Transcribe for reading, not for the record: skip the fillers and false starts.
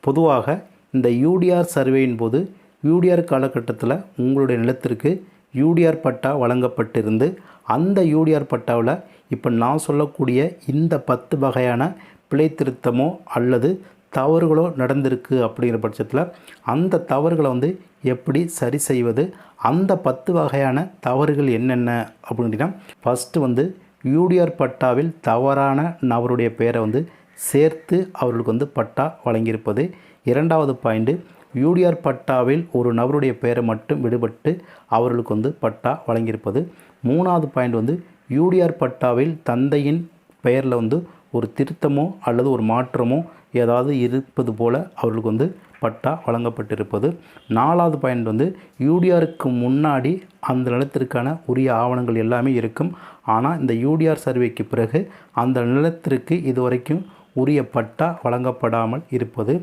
பொதுவாக இந்த யூடிஆர் சர்வேயின் போது யூடிஆர் காலகட்டத்தில் உங்களுடைய நிலத்திற்கு யூடிஆர் பட்டா வழங்கப்பட்டிருந்து அந்த யூடிஆர் பட்டாவில் இப்போ நான் சொல்லக்கூடிய இந்த 10 வகையான பிழை திருத்தமோ அல்லது தவறுகளோ நடந்திருக்கு அப்படிங்கிற பட்சத்தில் அந்த தவறுகளை எப்படி சரி செய்வது, அந்த 10 வகையான தவறுகள் என்னென்ன அப்படின்னா, ஃபஸ்ட்டு யூடிஆர் பட்டாவில் தவறான நபருடைய பெயரை சேர்த்து அவர்களுக்கு பட்டா வழங்கியிருப்பது. இரண்டாவது பாயிண்ட்டு, யூடிஆர் பட்டாவில் ஒரு நபருடைய பெயரை மட்டும் விடுபட்டு அவர்களுக்கு பட்டா வழங்கியிருப்பது. மூணாவது பாயிண்ட் யூடிஆர் பட்டாவில் தந்தையின் பெயரில் ஒரு திருத்தமோ அல்லது ஒரு மாற்றமோ ஏதாவது இருப்பது போல் அவர்களுக்கு பட்டா வழங்கப்பட்டிருப்பது. நாலாவது பாயிண்ட் யூடிஆருக்கு முன்னாடி அந்த நிலத்திற்கான உரிய ஆவணங்கள் எல்லாமே இருக்கும். ஆனால் இந்த யூடிஆர் சர்வேக்கு பிறகு அந்த நிலத்திற்கு இதுவரைக்கும் உரிய பட்டா வழங்கப்படாமல் இருப்பது.